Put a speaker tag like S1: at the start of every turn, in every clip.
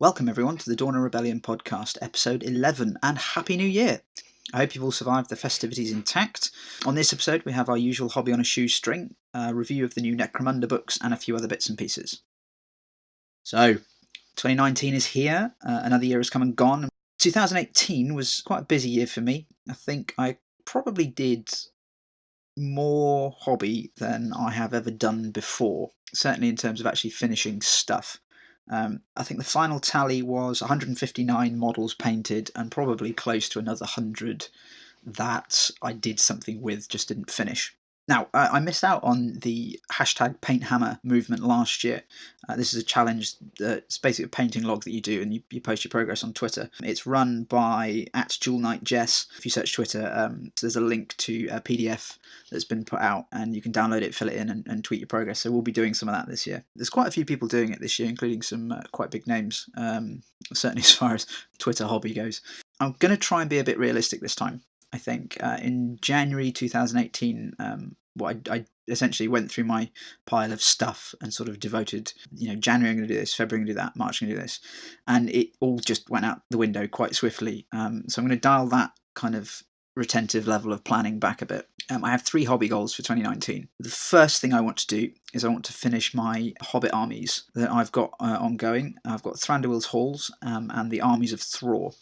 S1: Welcome everyone to the Dawn of Rebellion podcast, episode 11, and Happy New Year! I hope you've all survived the festivities intact. On this episode we have our usual hobby on a shoestring, a review of the new Necromunda books, and a few other bits and pieces. So, 2019 is here, another year has come and gone. 2018 was quite a busy year for me. I think I probably did more hobby than I have ever done before, certainly in terms of actually finishing stuff. I think the final tally was 159 models painted and probably close to another 100 that I did something with, just didn't finish. Now, I missed out on the hashtag #PaintHammer movement last year. This is a challenge that's basically a painting log that you do, and you post your progress on Twitter. It's run by @JewelKnightJess. If you search Twitter, there's a link to a PDF that's been put out, and you can download it, fill it in, and tweet your progress. So we'll be doing some of that this year. There's quite a few people doing it this year, including some quite big names, certainly as far as Twitter hobby goes. I'm going to try and be a bit realistic this time. I think in January 2018, I essentially went through my pile of stuff and sort of devoted, January I'm going to do this, February I'm going to do that, March I'm going to do this, and it all just went out the window quite swiftly. So I'm going to dial that kind of retentive level of planning back a bit. I have 3 hobby goals for 2019. The first thing I want to do is I want to finish my Hobbit armies that I've got ongoing. I've got Thranduil's Halls and the Armies of Thror.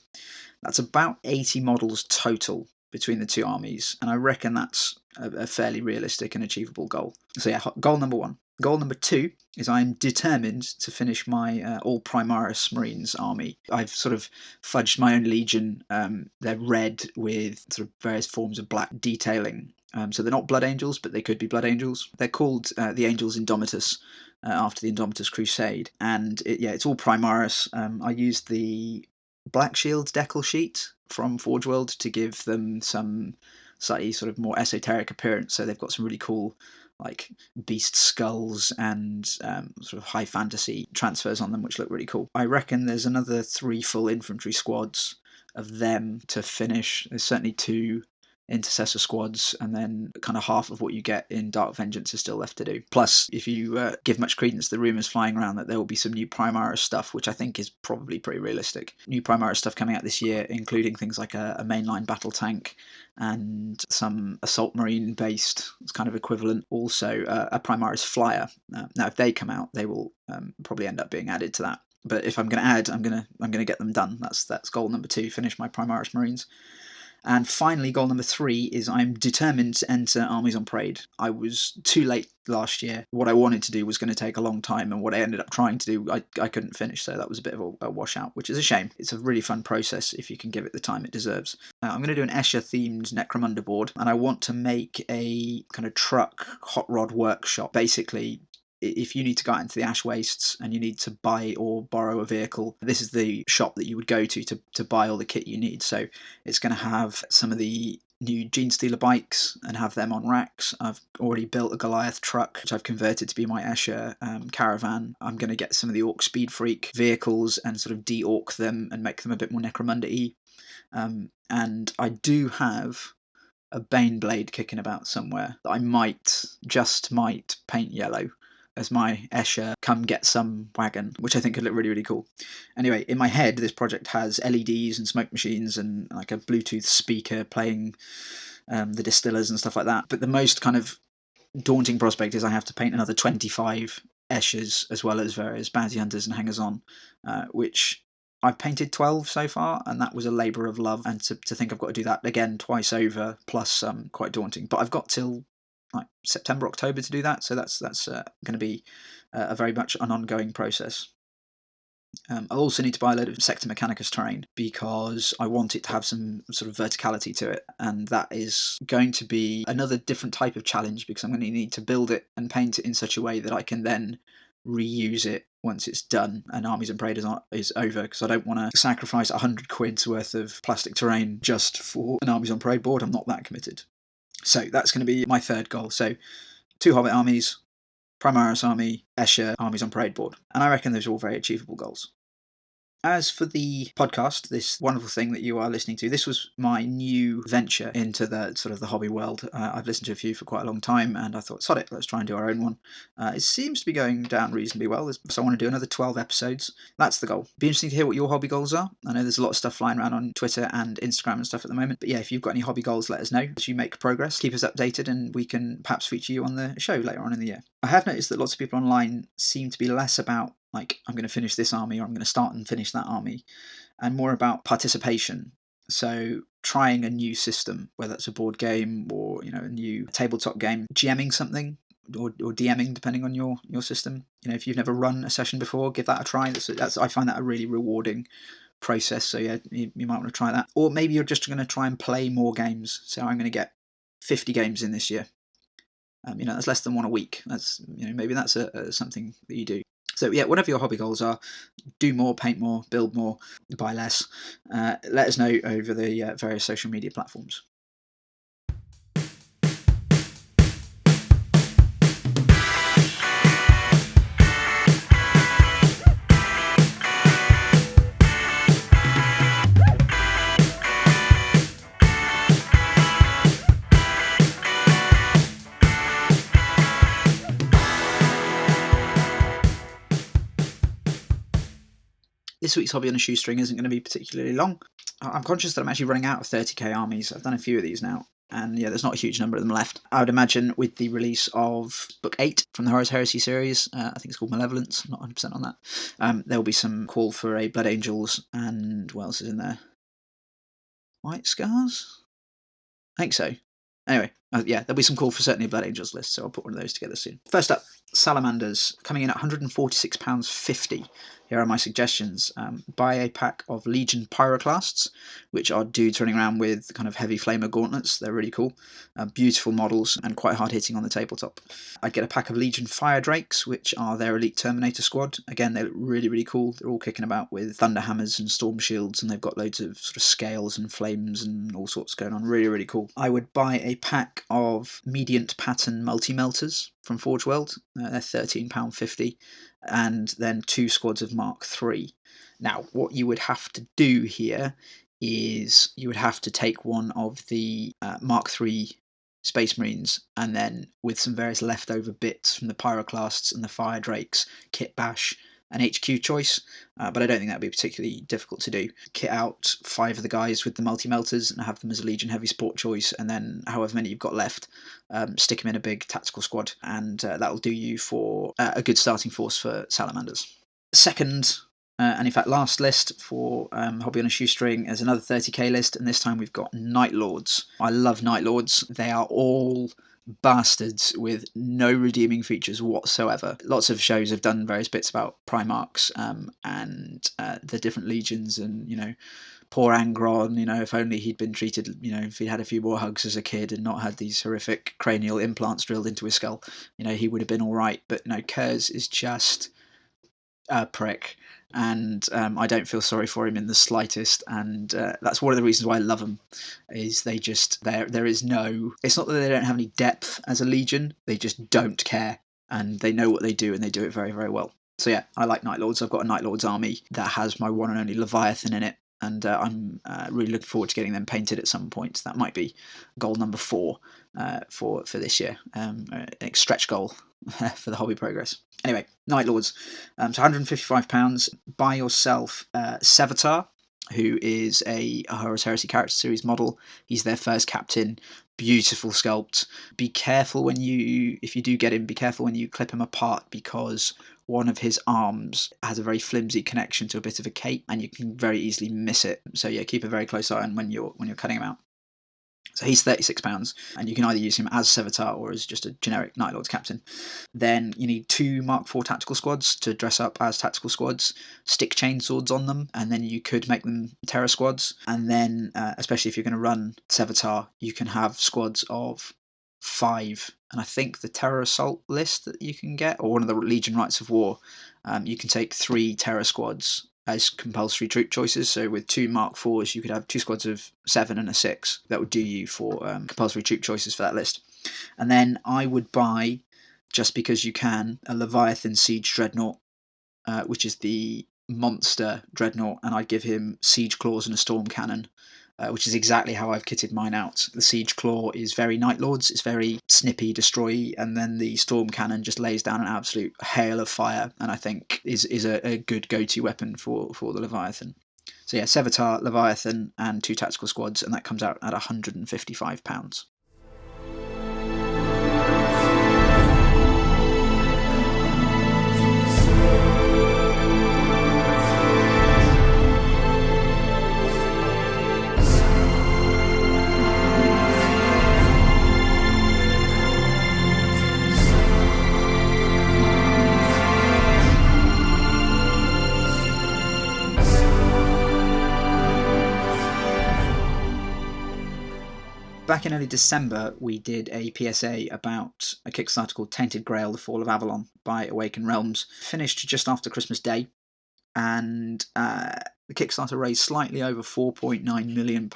S1: That's about 80 models total between the two armies, and I reckon that's a fairly realistic and achievable goal. So yeah, goal number 1. Goal number 2 is I'm determined to finish my all Primaris Marines army. I've sort of fudged my own legion. They're red with sort of various forms of black detailing. So they're not Blood Angels, but they could be Blood Angels. They're called the Angels Indomitus after the Indomitus Crusade, and it's all Primaris. I used the Black Shield's decal sheet from Forge World to give them some slightly sort of more esoteric appearance. So they've got some really cool like beast skulls and sort of high fantasy transfers on them, which look really cool. I reckon there's another 3 full infantry squads of them to finish. There's certainly 2 intercessor squads, and then kind of half of what you get in Dark Vengeance is still left to do. Plus, if you give much credence to the rumours flying around that there will be some new Primaris stuff, which I think is probably pretty realistic. New Primaris stuff coming out this year, including things like a mainline battle tank and some assault marine based, it's kind of equivalent, also a Primaris flyer. Now if they come out, they will probably end up being added to that. But if I'm going to add, I'm going to get them done. That's goal number 2, finish my Primaris Marines. And finally, goal number 3 is I'm determined to enter Armies on Parade. I was too late last year. What I wanted to do was going to take a long time, and what I ended up trying to do, I couldn't finish, so that was a bit of a washout, which is a shame. It's a really fun process if you can give it the time it deserves. I'm going to do an Escher-themed Necromunda board, and I want to make a kind of truck hot rod workshop. Basically, if you need to go out into the ash wastes and you need to buy or borrow a vehicle, this is the shop that you would go to buy all the kit you need. So it's going to have some of the new Genestealer bikes and have them on racks. I've already built a Goliath truck, which I've converted to be my Escher caravan. I'm going to get some of the Orc Speed Freak vehicles and sort of de-orc them and make them a bit more Necromunda-y. And I do have a Baneblade kicking about somewhere that I might paint yellow as my Escher come get some wagon, which I think could look really, really cool. Anyway, in my head, this project has LEDs and smoke machines and like a Bluetooth speaker playing the distillers and stuff like that. But the most kind of daunting prospect is I have to paint another 25 Eschers as well as various bounty hunters and hangers-on, which I've painted 12 so far, and that was a labour of love. And to think I've got to do that again twice over, plus quite daunting. But I've got till like September, October to do that, so that's going to be a very much an ongoing process. I'll also need to buy a load of Sector Mechanicus terrain because I want it to have some sort of verticality to it, and that is going to be another different type of challenge because I'm going to need to build it and paint it in such a way that I can then reuse it once it's done and Armies on Parade is over, because I don't want to sacrifice 100 quid's worth of plastic terrain just for an Armies on Parade board. I'm not that committed. So that's going to be my third goal. So 2 Hobbit armies, Primaris army, Escher, Armies on Parade board. And I reckon those are all very achievable goals. As for the podcast, this wonderful thing that you are listening to, this was my new venture into the sort of the hobby world. I've listened to a few for quite a long time, and I thought, sod it, let's try and do our own one. It seems to be going down reasonably well, so I want to do another 12 episodes. That's the goal. Be interesting to hear what your hobby goals are. I know there's a lot of stuff flying around on Twitter and Instagram and stuff at the moment, but yeah, if you've got any hobby goals, let us know. As you make progress, keep us updated, and we can perhaps feature you on the show later on in the year. I have noticed that lots of people online seem to be less about, like, I'm going to finish this army, or I'm going to start and finish that army, and more about participation. So trying a new system, whether it's a board game or a new tabletop game, GMing something or DMing, depending on your system. If you've never run a session before, give that a try. I find that a really rewarding process. So yeah, you might want to try that. Or maybe you're just going to try and play more games. So I'm going to get 50 games in this year. That's less than one a week. That's maybe that's something that you do. So yeah, whatever your hobby goals are, do more, paint more, build more, buy less. Let us know over the various social media platforms. This week's Hobby on a Shoestring isn't going to be particularly long. I'm conscious that I'm actually running out of 30k armies. I've done a few of these now, and yeah, there's not a huge number of them left. I would imagine with the release of Book 8 from the Horus Heresy series, I think it's called Malevolence, I'm not 100% on that, there will be some call for a Blood Angels, and what else is in there? White Scars? I think so. Anyway, yeah, there'll be some call for certainly a Blood Angels list, so I'll put one of those together soon. First up, Salamanders, coming in at £146.50. Here are my suggestions. Buy a pack of Legion Pyroclasts, which are dudes running around with kind of heavy flamer gauntlets. They're really cool. Beautiful models and quite hard hitting on the tabletop. I'd get a pack of Legion Fire Drakes, which are their elite Terminator squad. Again, they look really, really cool. They're all kicking about with thunder hammers and storm shields, and they've got loads of sort of scales and flames and all sorts going on. Really, really cool. I would buy a pack of Mediant Pattern Multi-Melters from Forge World. They're £13.50. And then 2 squads of Mark III. Now, what you would have to do here is you would have to take one of the Mark III Space Marines, and then with some various leftover bits from the Pyroclasts and the Fire Drakes, kit bash an HQ choice, but I don't think that would be particularly difficult to do. Kit out 5 of the guys with the multi-melters and have them as a Legion Heavy Sport choice, and then however many you've got left, stick them in a big tactical squad, and that'll do you for a good starting force for Salamanders. Second, and in fact last list for Hobby on a Shoestring is another 30k list, and this time we've got Night Lords. I love Night Lords. They are all bastards with no redeeming features whatsoever. Lots of shows have done various bits about Primarchs and the different legions, and poor Angron, if only he'd been treated, if he'd had a few more hugs as a kid and not had these horrific cranial implants drilled into his skull, he would have been all right. But Kurz is just a prick, and I don't feel sorry for him in the slightest, and that's one of the reasons why I love him, is they just, there is no, it's not that they don't have any depth as a legion, they just don't care, and they know what they do, and they do it very, very well. So yeah, I like Night Lords. I've got a Night Lords army that has my one and only Leviathan in it, and I'm really looking forward to getting them painted at some point. That might be goal number 4 for this year, stretch goal for the hobby progress. Anyway, Night Lords. So £155. Buy yourself Sevatar, who is a Horus Heresy character series model. He's their first captain. Beautiful sculpt. Be careful if you do get him, be careful when you clip him apart, because one of his arms has a very flimsy connection to a bit of a cape, and you can very easily miss it. So yeah, keep a very close eye on when you're cutting him out. So he's £36, and you can either use him as Sevatar or as just a generic Night Lords captain. Then you need 2 Mark IV tactical squads to dress up as tactical squads, stick chainswords on them, and then you could make them Terror squads. And then, especially if you're going to run Sevatar, you can have squads of 5. And I think the Terror Assault list that you can get, or one of the Legion Rites of War, you can take 3 Terror squads as compulsory troop choices. So with 2 Mark IVs, you could have 2 squads of 7 and a 6. That would do you for compulsory troop choices for that list. And then I would buy, just because you can, a Leviathan Siege Dreadnought, which is the monster dreadnought, and I'd give him siege claws and a storm cannon, which is exactly how I've kitted mine out. The siege claw is very Night Lords, it's very snippy, destroy, and then the storm cannon just lays down an absolute hail of fire, and I think is a good go-to weapon for the Leviathan. So yeah, Sevatar, Leviathan, and 2 tactical squads, and that comes out at £155. Back in early December, we did a PSA about a Kickstarter called Tainted Grail, The Fall of Avalon by Awakened Realms. Finished just after Christmas Day, and the Kickstarter raised slightly over £4.9 million,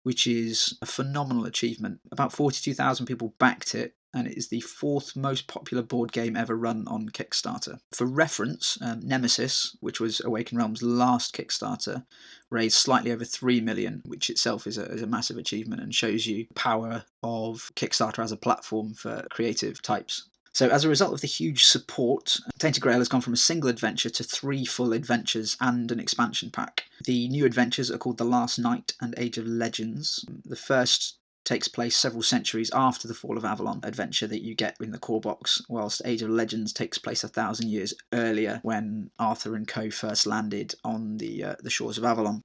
S1: which is a phenomenal achievement. About 42,000 people backed it, and it is the 4th most popular board game ever run on Kickstarter. For reference, Nemesis, which was Awakened Realms' last Kickstarter, raised slightly over 3 million, which itself is a massive achievement and shows you the power of Kickstarter as a platform for creative types. So as a result of the huge support, Tainted Grail has gone from a single adventure to 3 full adventures and an expansion pack. The new adventures are called The Last Night and Age of Legends. The first takes place several centuries after the Fall of Avalon adventure that you get in the core box, whilst Age of Legends takes place 1,000 years earlier when Arthur and co first landed on the shores of Avalon.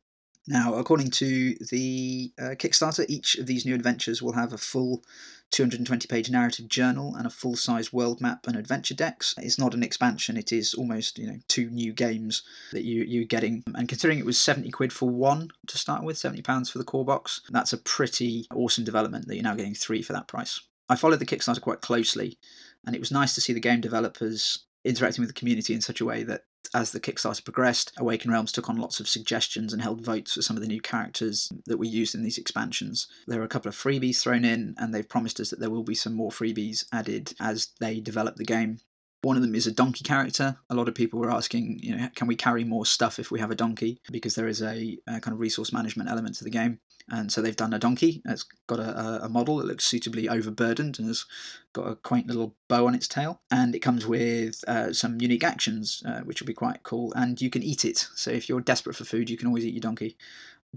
S1: Now, according to the Kickstarter, each of these new adventures will have a full 220-page narrative journal and a full-size world map and adventure decks. It's not an expansion, it is almost 2 new games that you're getting. And considering it was £70 for one to start with, £70 for the core box, that's a pretty awesome development that you're now getting 3 for that price. I followed the Kickstarter quite closely, and it was nice to see the game developers interacting with the community in such a way that as the Kickstarter progressed, Awakened Realms took on lots of suggestions and held votes for some of the new characters that were used in these expansions. There were a couple of freebies thrown in, and they've promised us that there will be some more freebies added as they develop the game. One of them is a donkey character. A lot of people were asking, can we carry more stuff if we have a donkey? Because there is a kind of resource management element to the game. And so they've done a donkey. It's got a model that looks suitably overburdened and has got a quaint little bow on its tail. And it comes with some unique actions, which will be quite cool. And you can eat it. So if you're desperate for food, you can always eat your donkey.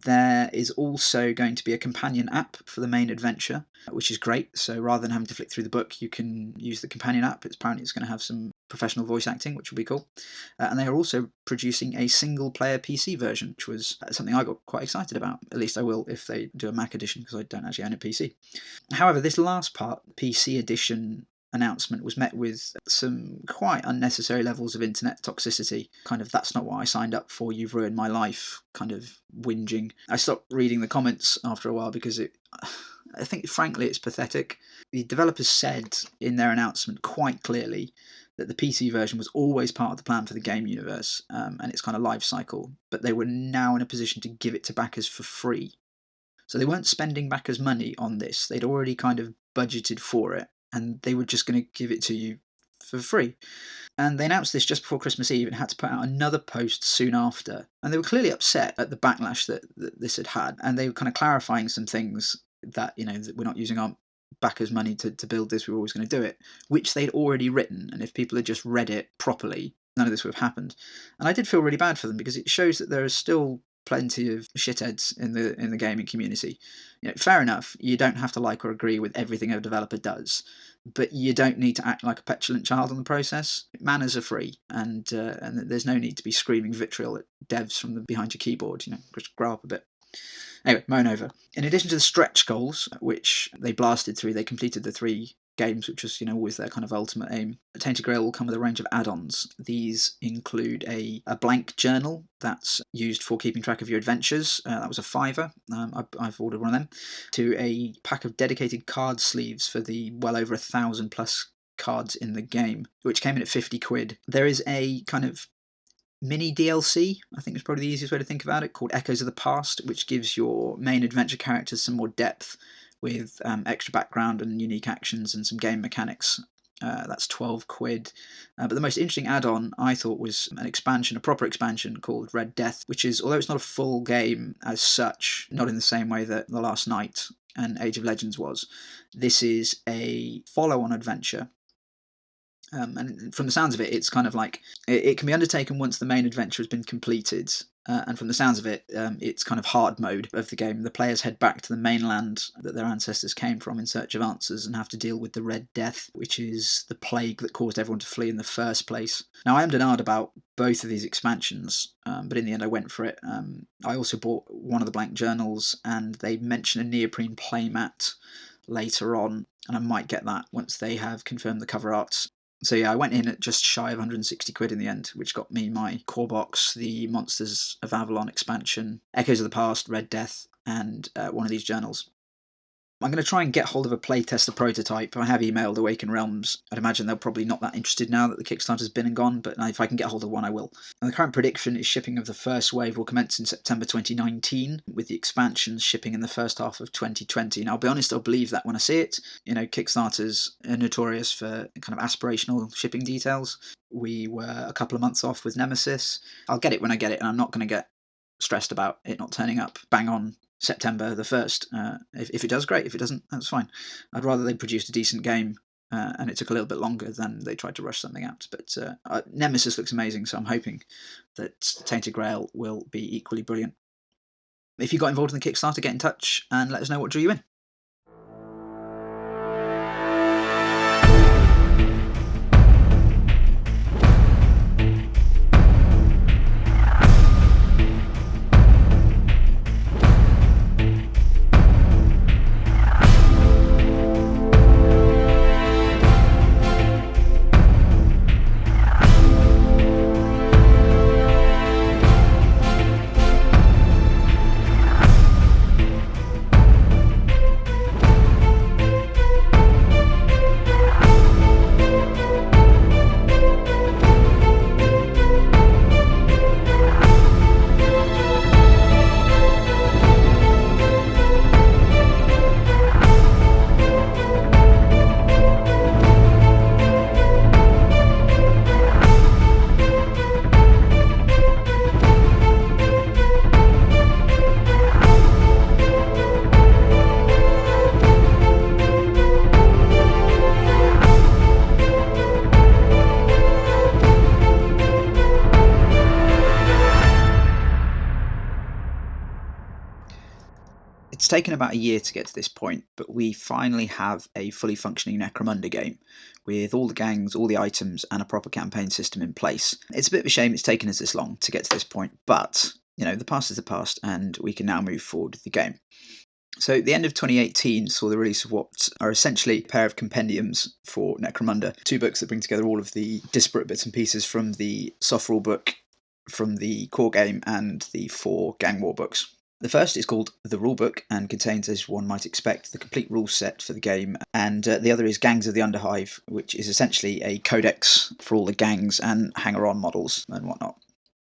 S1: There is also going to be a companion app for the main adventure, which is great. So rather than having to flick through the book, you can use the companion app. Apparently it's going to have some professional voice acting, which will be cool. And they are also producing a single-player PC version, which was something I got quite excited about. At least I will if they do a Mac edition, because I don't actually own a PC. However, this last part, PC edition announcement, was met with some quite unnecessary levels of internet toxicity. Kind of, that's not what I signed up for, you've ruined my life, kind of whinging. I stopped reading the comments after a while because I think, frankly, it's pathetic. The developers said in their announcement quite clearly that the PC version was always part of the plan for the game universe and its kind of life cycle, but they were now in a position to give it to backers for free. So they weren't spending backers' money on this. They'd already kind of budgeted for it, and they were just going to give it to you for free. And they announced this just before Christmas Eve and had to put out another post soon after. And they were clearly upset at the backlash that this had had. And they were kind of clarifying some things that, that we're not using our backers' money to build this, we're always going to do it, which they'd already written. And if people had just read it properly, none of this would have happened. And I did feel really bad for them because it shows that there is still plenty of shitheads in the gaming community. Fair enough, you don't have to like or agree with everything a developer does, but you don't need to act like a petulant child in the process. Manners are free, and there's no need to be screaming vitriol at devs from behind your keyboard. Just grow up a bit. Anyway, moan over. In addition to the stretch goals, which they blasted through, they completed the 3 games, which was always their kind of ultimate aim. Tainted Grail will come with a range of add-ons. These include a blank journal that's used for keeping track of your adventures. That was a £5. I've ordered one of them. To a pack of dedicated card sleeves for the well over 1,000 plus cards in the game, which came in at £50. There is a kind of mini DLC, I think is probably the easiest way to think about it, called Echoes of the Past, which gives your main adventure characters some more depth with extra background and unique actions and some game mechanics. That's 12 quid. But the most interesting add-on I thought was an expansion, a proper expansion called Red Death, which is, although it's not a full game as such, not in the same way that The Last Night and Age of Legends was, this is a follow-on adventure. And from the sounds of it, it's kind of like it can be undertaken once the main adventure has been completed. And from the sounds of it, it's kind of hard mode of the game. The players head back to the mainland that their ancestors came from in search of answers and have to deal with the Red Death, which is the plague that caused everyone to flee in the first place. Now, I am denied about both of these expansions, but in the end I went for it. I also bought one of the blank journals, and they mention a neoprene playmat later on, and I might get that once they have confirmed the cover art. So yeah, I went in at just shy of 160 quid in the end, which got me my core box, the Monsters of Avalon expansion, Echoes of the Past, Red Death, and one of these journals. I'm going to try and get hold of a playtester prototype. I have emailed Awaken Realms. I'd imagine they're probably not that interested now that the Kickstarter's been and gone, but if I can get hold of one, I will. And the current prediction is shipping of the first wave will commence in September 2019, with the expansions shipping in the first half of 2020. Now, I'll be honest, I'll believe that when I see it. You know, Kickstarters are notorious for kind of aspirational shipping details. We were a couple of months off with Nemesis. I'll get it when I get it, and I'm not going to get stressed about it not turning up bang on September the 1st. If it does, great. If it doesn't, that's fine. I'd rather they produced a decent game and it took a little bit longer than they tried to rush something out. But Nemesis looks amazing, so I'm hoping that Tainted Grail will be equally brilliant. If you got involved in the Kickstarter, get in touch and let us know what drew you in. It's taken about a year to get to this point, but we finally have a fully functioning Necromunda game with all the gangs, all the items, and a proper campaign system in place. It's a bit of a shame it's taken us this long to get to this point, but you know, the past is the past, and we can now move forward with the game. So the end of 2018 saw the release of what are essentially a pair of compendiums for Necromunda, 2 books that bring together all of the disparate bits and pieces from the soft rule book, from the core game, and the 4 gang war books. The first is called The Rulebook and contains, as one might expect, the complete rule set for the game, and the other is Gangs of the Underhive, which is essentially a codex for all the gangs and hanger-on models and whatnot.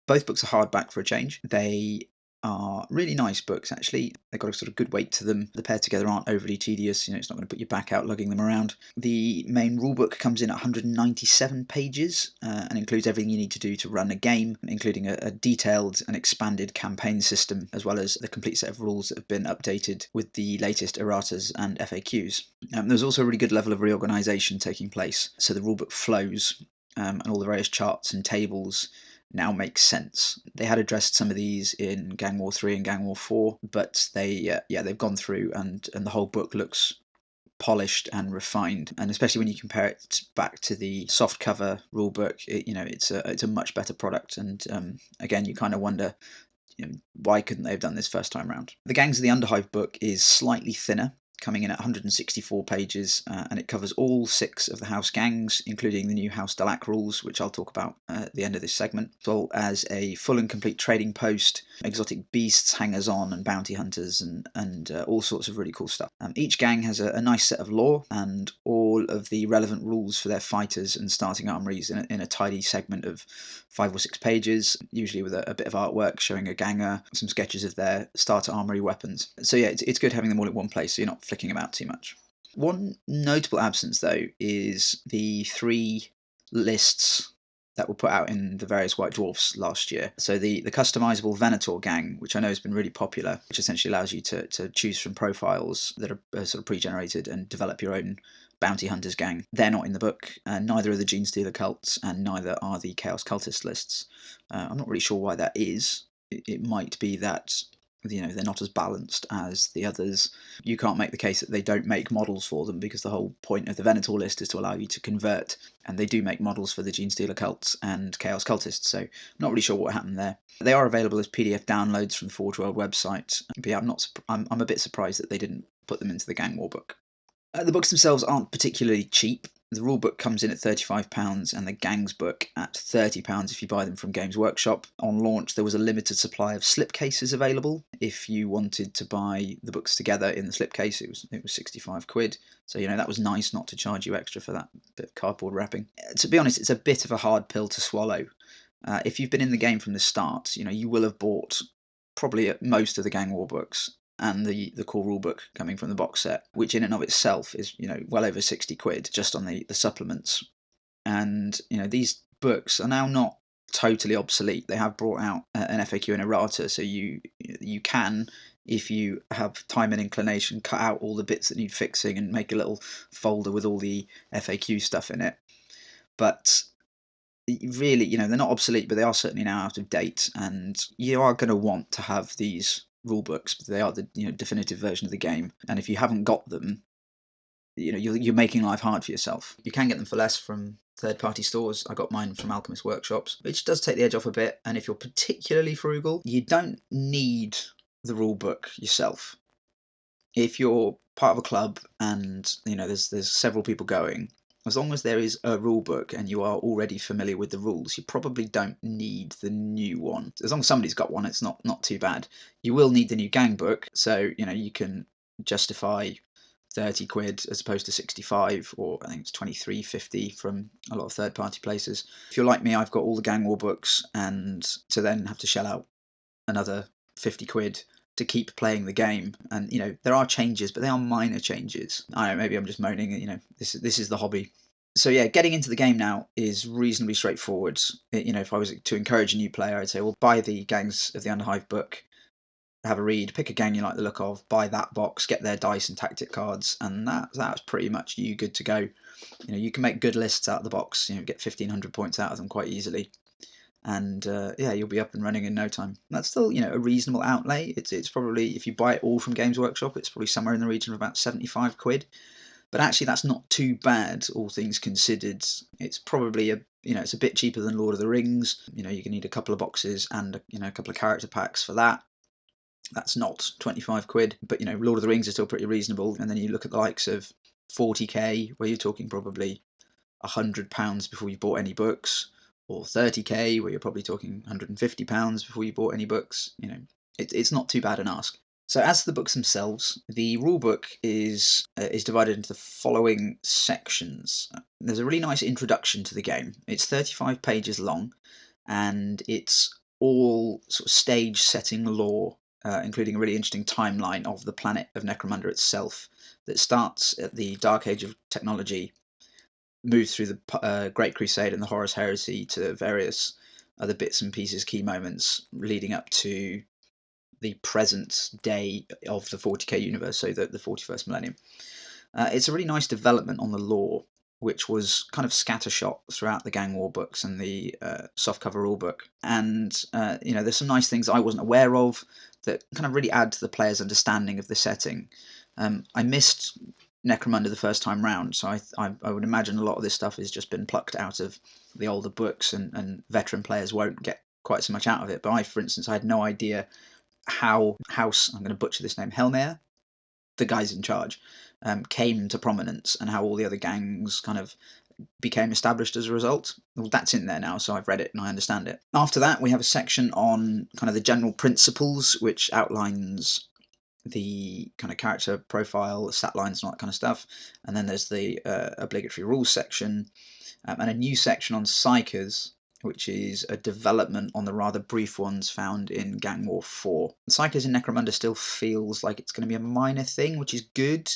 S1: Both books are hardback for a change. They are really nice books, actually. They've got a sort of good weight to them. The paired together aren't overly tedious. You know, it's not going to put your back out lugging them around. The main rulebook comes in at 197 pages and includes everything you need to do to run a game, including a detailed and expanded campaign system, as well as the complete set of rules that have been updated with the latest erratas and FAQs. There's also a really good level of reorganisation taking place, so the rulebook flows and all the various charts and tables now makes sense. They had addressed some of these in Gang War 3 and Gang War 4, but they've gone through and the whole book looks polished and refined. And especially when you compare it back to the soft cover rulebook, it's a much better product. And again, you kind of wonder, why couldn't they have done this first time round? The Gangs of the Underhive book is slightly thinner, coming in at 164 pages, and it covers all 6 of the house gangs, including the new House Delaque rules, which I'll talk about at the end of this segment, as well as a full and complete trading post, exotic beasts, hangers-on, and bounty hunters, and all sorts of really cool stuff. Each gang has a nice set of lore, and all of the relevant rules for their fighters and starting armories in a tidy segment of 5 or 6 pages, usually with a bit of artwork showing a ganger, some sketches of their starter armory weapons. So yeah, it's good having them all in one place, so you're not flicking them out too much. One notable absence, though, is the 3 lists that were put out in the various White Dwarfs last year. So the customizable Venator gang, which I know has been really popular, which essentially allows you to choose from profiles that are sort of pre-generated and develop your own bounty hunters gang. They're not in the book, and neither are the Gene Stealer cults, and neither are the Chaos Cultist lists. I'm not really sure why that is. It might be that they're not as balanced as the others. You can't make the case that they don't make models for them, because the whole point of the Venator list is to allow you to convert, and they do make models for the Gene Stealer cults and Chaos Cultists, so I'm not really sure what happened there. They are available as PDF downloads from the Forge World website, but yeah, I'm a bit surprised that they didn't put them into the Gang War book. The books themselves aren't particularly cheap. The rulebook comes in at £35 and the Gangs book at £30 if you buy them from Games Workshop. On launch, there was a limited supply of slipcases available. If you wanted to buy the books together in the slipcase, it was 65 quid. So, that was nice not to charge you extra for that bit of cardboard wrapping. To be honest, it's a bit of a hard pill to swallow. If you've been in the game from the start, you will have bought probably most of the Gang War books and the core rulebook coming from the box set, which in and of itself is well over 60 quid just on the supplements. And these books are now not totally obsolete. They have brought out an FAQ and errata, so you can, if you have time and inclination, cut out all the bits that need fixing and make a little folder with all the FAQ stuff in it. But really, they're not obsolete, but they are certainly now out of date, and you are going to want to have these rule books, but they are the definitive version of the game. And if you haven't got them, you're making life hard for yourself. You can get them for less from third-party stores. I got mine from Alchemist Workshops, which does take the edge off a bit. And if you're particularly frugal, you don't need the rule book yourself. If you're part of a club and there's several people going, as long as there is a rule book and you are already familiar with the rules, you probably don't need the new one. As long as somebody's got one, it's not too bad. You will need the new gang book, so you can justify 30 quid as opposed to 65, or I think it's 23.50 from a lot of third-party places. If you're like me, I've got all the Gang War books, and to then have to shell out another 50 quid to keep playing the game. And there are changes, but they are minor changes. I don't know, maybe I'm just moaning. This is the hobby. So yeah, getting into the game now is reasonably straightforward. If I was to encourage a new player, I'd say, well, buy the Gangs of the Underhive book, have a read, pick a gang you like the look of, buy that box, get their dice and tactic cards, and that's pretty much you good to go. You can make good lists out of the box. Get 1,500 points out of them quite easily. And you'll be up and running in no time. That's still a reasonable outlay. It's probably, if you buy it all from Games Workshop, it's probably somewhere in the region of about 75 quid. But actually that's not too bad, all things considered. It's probably it's a bit cheaper than Lord of the Rings. You can need a couple of boxes and a couple of character packs for that. That's not 25 quid, but Lord of the Rings is still pretty reasonable. And then you look at the likes of 40k, where you're talking probably £100 before you bought any books, or 30k, where you're probably talking £150 before you bought any books. It's not too bad an ask. So as for the books themselves, the rulebook is divided into the following sections. There's a really nice introduction to the game. It's 35 pages long, and it's all sort of stage setting lore, including a really interesting timeline of the planet of Necromunda itself that starts at the Dark Age of Technology, moves through the Great Crusade and the Horus Heresy to various other bits and pieces, key moments, leading up to the present day of the 40k universe, so the 41st millennium. It's a really nice development on the lore, which was kind of scattershot throughout the Gang War books and the softcover rulebook. And there's some nice things I wasn't aware of that kind of really add to the player's understanding of the setting. I missed Necromunda the first time round, so I would imagine a lot of this stuff has just been plucked out of the older books, and veteran players won't get quite so much out of it. But for instance, I had no idea how House, I'm going to butcher this name, Helmer, the guys in charge, came to prominence, and how all the other gangs kind of became established as a result. Well, that's in there now, so I've read it and I understand it. After that, we have a section on kind of the general principles, which outlines the kind of character profile, stat lines and all that kind of stuff. And then there's the obligatory rules section, and a new section on psychers, which is a development on the rather brief ones found in Gang War 4. Psychers in Necromunda still feels like it's going to be a minor thing, which is good.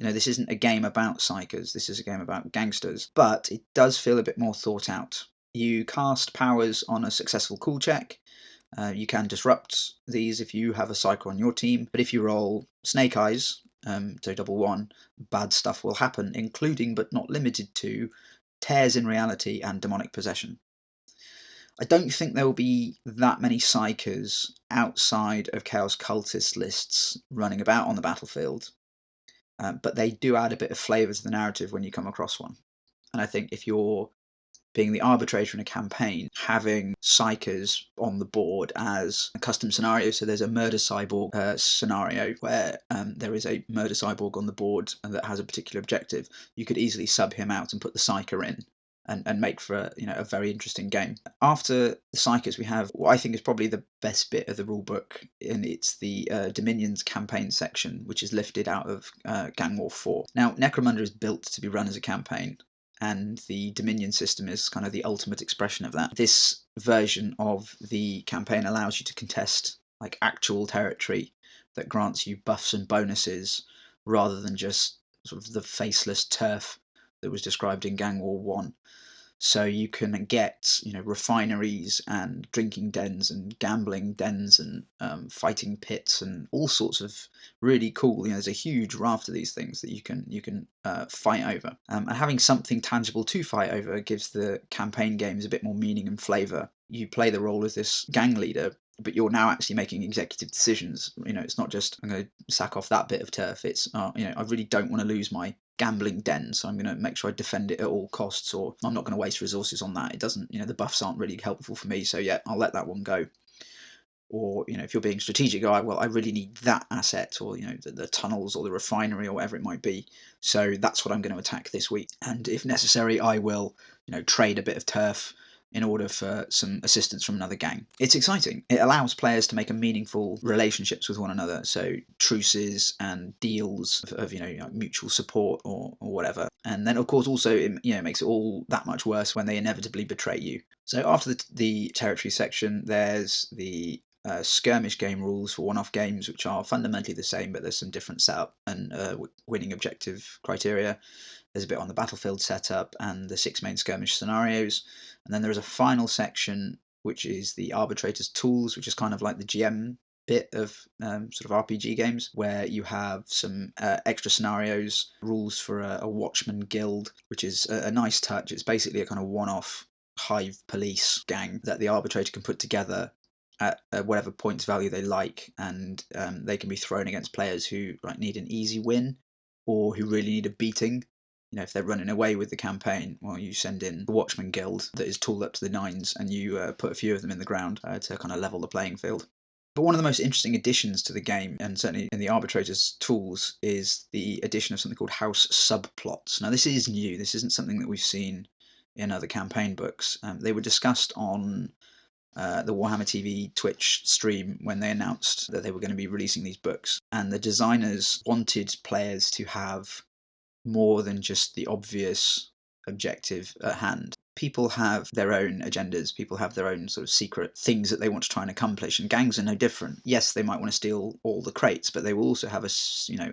S1: This isn't a game about psychers, this is a game about gangsters, but it does feel a bit more thought out. You cast powers on a successful cool check. You can disrupt these if you have a psyker on your team, but if you roll snake eyes, so double one, bad stuff will happen, including but not limited to tears in reality and demonic possession. I don't think there will be that many psychers outside of Chaos Cultist lists running about on the battlefield, but they do add a bit of flavour to the narrative when you come across one. And I think if you're being the arbitrator in a campaign, having psychers on the board as a custom scenario, so there's a murder cyborg scenario where there is a murder cyborg on the board that has a particular objective, you could easily sub him out and put the psyker in. And make for a very interesting game. After the psychers, we have what I think is probably the best bit of the rulebook, and it's the Dominions campaign section, which is lifted out of Gang War 4. Now, Necromunda is built to be run as a campaign, and the Dominion system is kind of the ultimate expression of that. This version of the campaign allows you to contest like actual territory that grants you buffs and bonuses, rather than just sort of the faceless turf that was described in Gang War 1. So you can get, refineries and drinking dens and gambling dens and fighting pits and all sorts of really cool. There's a huge raft of these things that you can fight over. And having something tangible to fight over gives the campaign games a bit more meaning and flavour. You play the role as this gang leader, but you're now actually making executive decisions. It's not just, I'm going to sack off that bit of turf. It's, I really don't want to lose my gambling den, so I'm going to make sure I defend it at all costs, or I'm not going to waste resources on that. It doesn't, the buffs aren't really helpful for me, so yeah, I'll let that one go. Or, if you're being strategic, I really need that asset, or, the tunnels or the refinery or whatever it might be. So that's what I'm going to attack this week. And if necessary, I will, trade a bit of turf in order for some assistance from another gang. It's exciting. It allows players to make a meaningful relationships with one another, so truces and deals of mutual support or whatever. And then, of course, also it makes it all that much worse when they inevitably betray you. So after the territory section, there's the skirmish game rules for one-off games, which are fundamentally the same, but there's some different setup and winning objective criteria. There's a bit on the battlefield setup and the 6 main skirmish scenarios. And then there is a final section, which is the arbitrator's tools, which is kind of like the GM bit of sort of RPG games, where you have some extra scenarios, rules for a watchman guild, which is a nice touch. It's basically a kind of one-off hive police gang that the arbitrator can put together at whatever points value they like, and they can be thrown against players who need an easy win or who really need a beating. If they're running away with the campaign, well, you send in the Watchman Guild that is tooled up to the nines, and you put a few of them in the ground to kind of level the playing field. But one of the most interesting additions to the game, and certainly in the Arbitrator's tools, is the addition of something called house subplots. Now, this is new. This isn't something that we've seen in other campaign books. They were discussed on the Warhammer TV Twitch stream when they announced that they were going to be releasing these books. And the designers wanted players to have more than just the obvious objective at hand. People have their own agendas, people have their own sort of secret things that they want to try and accomplish, and gangs are no different. Yes, they might want to steal all the crates, but they will also have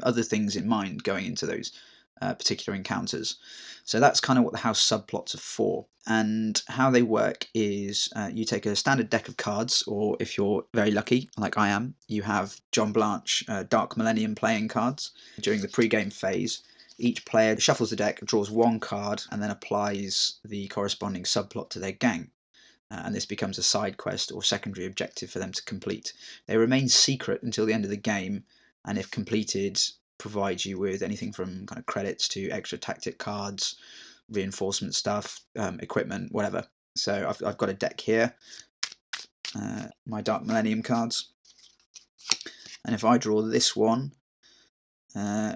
S1: other things in mind going into those particular encounters. So that's kind of what the house subplots are for. And how they work is you take a standard deck of cards, or if you're very lucky, like I am, you have John Blanche Dark Millennium playing cards. During the pre-game phase, each player shuffles the deck, draws one card, and then applies the corresponding subplot to their gang. And this becomes a side quest or secondary objective for them to complete. They remain secret until the end of the game, and if completed, provide you with anything from kind of credits to extra tactic cards, reinforcement stuff, equipment, whatever. So I've got a deck here, my Dark Millennium cards. And if I draw this one,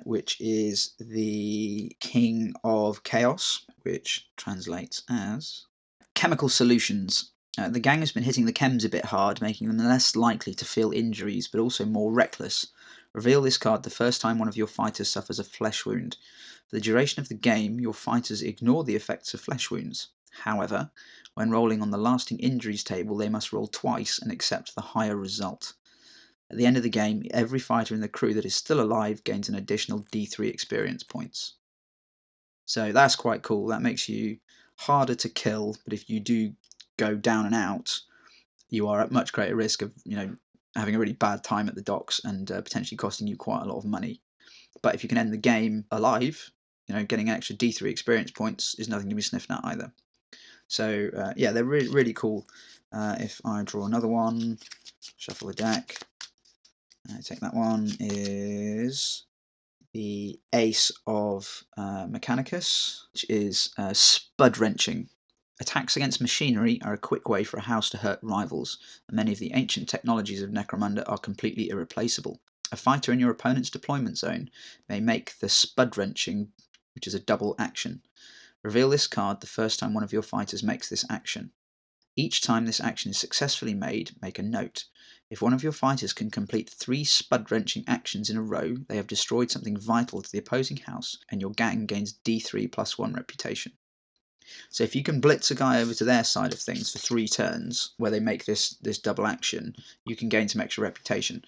S1: which is the King of Chaos, which translates as Chemical Solutions. The gang has been hitting the chems a bit hard, making them less likely to feel injuries, but also more reckless. Reveal this card the first time one of your fighters suffers a flesh wound. For the duration of the game, your fighters ignore the effects of flesh wounds. However, when rolling on the lasting injuries table, they must roll twice and accept the higher result. At the end of the game, every fighter in the crew that is still alive gains an additional D3 experience points. So that's quite cool. That makes you harder to kill, but if you do go down and out, you are at much greater risk of, having a really bad time at the docks and potentially costing you quite a lot of money. But if you can end the game alive, getting an extra D3 experience points is nothing to be sniffed at either. So yeah, they're really, really cool. If I draw another one, shuffle the deck, I take that one, is the Ace of Mechanicus, which is Spud Wrenching. Attacks against machinery are a quick way for a house to hurt rivals, and many of the ancient technologies of Necromunda are completely irreplaceable. A fighter in your opponent's deployment zone may make the Spud Wrenching, which is a double action. Reveal this card the first time one of your fighters makes this action. Each time this action is successfully made, make a note. If one of your fighters can complete 3 spud-wrenching actions in a row, they have destroyed something vital to the opposing house, and your gang gains D3+1 reputation. So if you can blitz a guy over to their side of things for 3 turns, where they make this double action, you can gain some extra reputation.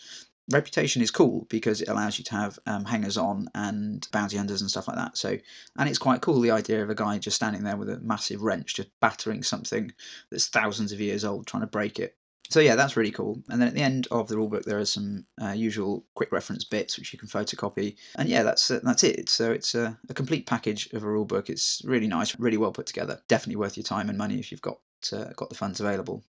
S1: Reputation is cool because it allows you to have hangers-on and bounty hunters and stuff like that. So, and it's quite cool, the idea of a guy just standing there with a massive wrench, just battering something that's thousands of years old, trying to break it. So yeah, that's really cool. And then at the end of the rulebook, there are some usual quick reference bits which you can photocopy. And yeah, that's it. So it's a complete package of a rulebook. It's really nice, really well put together. Definitely worth your time and money if you've got the funds available.